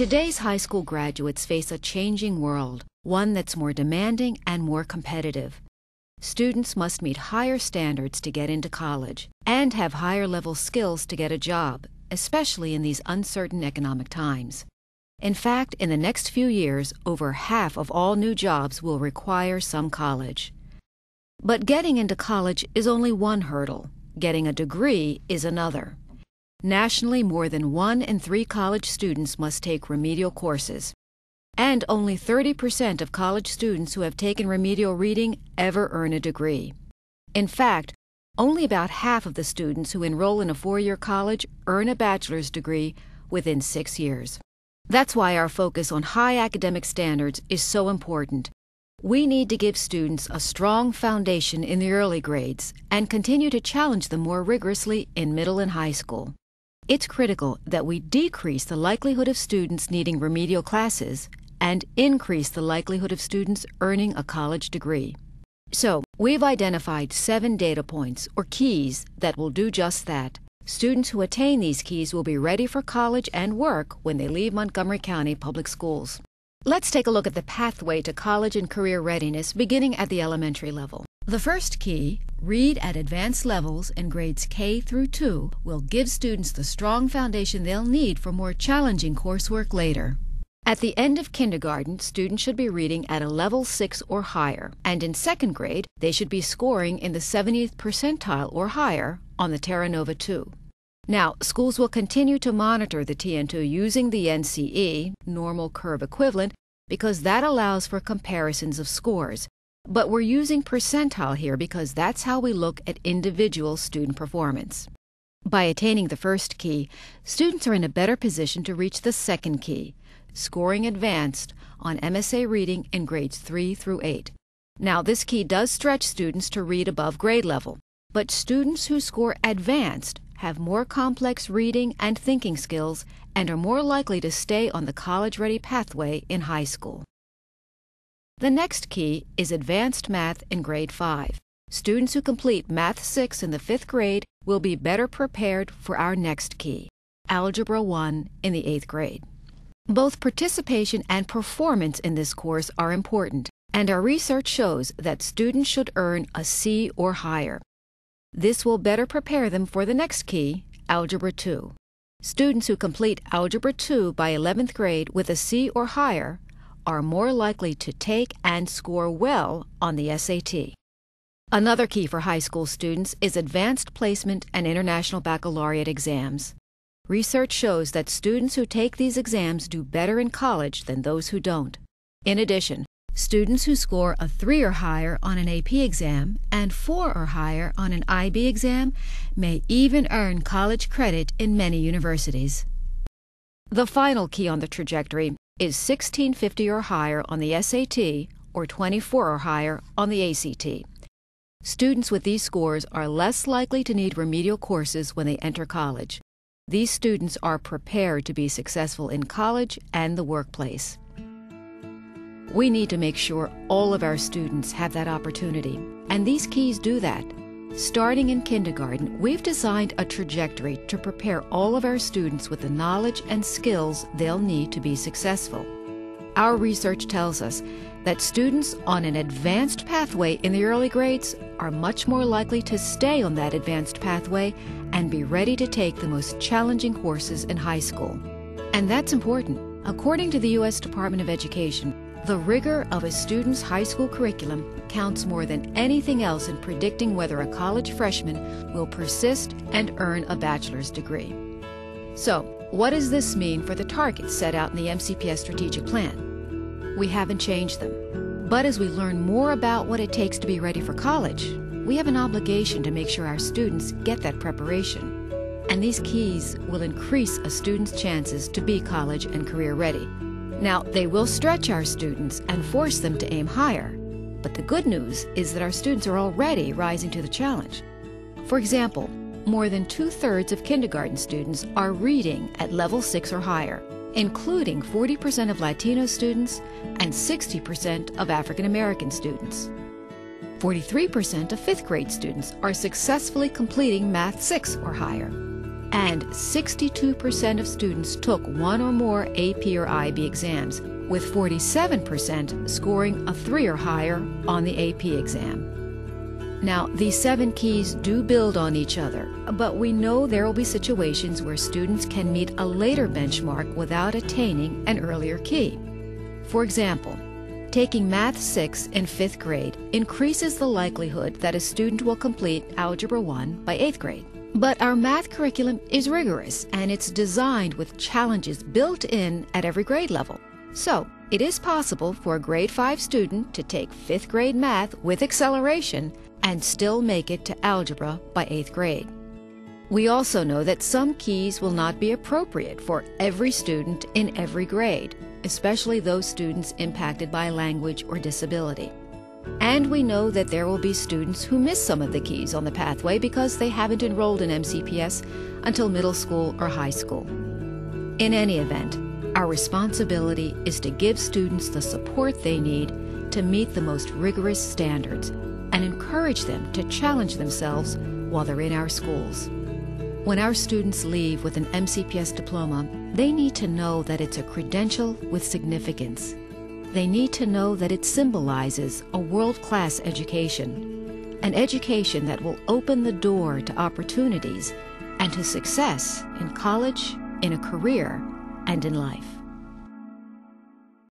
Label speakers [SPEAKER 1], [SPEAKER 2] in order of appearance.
[SPEAKER 1] Today's high school graduates face a changing world, one that's more demanding and more competitive. Students must meet higher standards to get into college and have higher level skills to get a job, especially in these uncertain economic times. In fact, in the next few years, over half of all new jobs will require some college. But getting into college is only one hurdle. Getting a degree is another. Nationally, more than 1 in 3 college students must take remedial courses. And only 30% of college students who have taken remedial reading ever earn a degree. In fact, only about half of the students who enroll in a 4-year college earn a bachelor's degree within 6 years. That's why our focus on high academic standards is so important. We need to give students a strong foundation in the early grades and continue to challenge them more rigorously in middle and high school. It's critical that we decrease the likelihood of students needing remedial classes and increase the likelihood of students earning a college degree. So, we've identified 7 data points, or keys, that will do just that. Students who attain these keys will be ready for college and work when they leave Montgomery County Public Schools. Let's take a look at the pathway to college and career readiness beginning at the elementary level. The first key, read at advanced levels in grades K through 2, will give students the strong foundation they'll need for more challenging coursework later. At the end of kindergarten, students should be reading at a level 6 or higher, and in 2nd grade, they should be scoring in the 70th percentile or higher on the Terra Nova 2. Now, schools will continue to monitor the TN2 using the NCE, normal curve equivalent, because that allows for comparisons of scores. But we're using percentile here because that's how we look at individual student performance. By attaining the first key, students are in a better position to reach the second key, scoring advanced on MSA reading in grades 3 through 8. Now, this key does stretch students to read above grade level, but students who score advanced have more complex reading and thinking skills and are more likely to stay on the college-ready pathway in high school. The next key is advanced math in grade 5. Students who complete Math 6 in the 5th grade will be better prepared for our next key, Algebra 1 in the 8th grade. Both participation and performance in this course are important, and our research shows that students should earn a C or higher. This will better prepare them for the next key, Algebra 2. Students who complete Algebra 2 by 11th grade with a C or higher are more likely to take and score well on the SAT. Another key for high school students is advanced placement and international baccalaureate exams. Research shows that students who take these exams do better in college than those who don't. In addition, students who score a 3 or higher on an AP exam and 4 or higher on an IB exam may even earn college credit in many universities. The final key on the trajectory is 1650 or higher on the SAT or 24 or higher on the ACT. Students with these scores are less likely to need remedial courses when they enter college. These students are prepared to be successful in college and the workplace. We need to make sure all of our students have that opportunity, and these keys do that. Starting in kindergarten, we've designed a trajectory to prepare all of our students with the knowledge and skills they'll need to be successful. Our research tells us that students on an advanced pathway in the early grades are much more likely to stay on that advanced pathway and be ready to take the most challenging courses in high school. And that's important. According to the U.S. Department of Education, the rigor of a student's high school curriculum counts more than anything else in predicting whether a college freshman will persist and earn a bachelor's degree. So, what does this mean for the targets set out in the MCPS strategic plan? We haven't changed them. But as we learn more about what it takes to be ready for college, we have an obligation to make sure our students get that preparation. And these keys will increase a student's chances to be college and career ready. Now, they will stretch our students and force them to aim higher, but the good news is that our students are already rising to the challenge. For example, more than 2/3 of kindergarten students are reading at level 6 or higher, including 40% of Latino students and 60% of African American students. 43% of 5th grade students are successfully completing Math 6 or higher. And 62% of students took one or more AP or IB exams, with 47% scoring a 3 or higher on the AP exam. Now, these 7 keys do build on each other, but we know there will be situations where students can meet a later benchmark without attaining an earlier key. For example, taking Math 6 in 5th grade increases the likelihood that a student will complete Algebra 1 by 8th grade. But our math curriculum is rigorous, and it's designed with challenges built in at every grade level. So, it is possible for a grade 5 student to take 5th grade math with acceleration and still make it to algebra by 8th grade. We also know that some keys will not be appropriate for every student in every grade, especially those students impacted by language or disability. And we know that there will be students who miss some of the keys on the pathway because they haven't enrolled in MCPS until middle school or high school. In any event, our responsibility is to give students the support they need to meet the most rigorous standards and encourage them to challenge themselves while they're in our schools. When our students leave with an MCPS diploma, they need to know that it's a credential with significance. They need to know that it symbolizes a world-class education, an education that will open the door to opportunities and to success in college, in a career, and in life.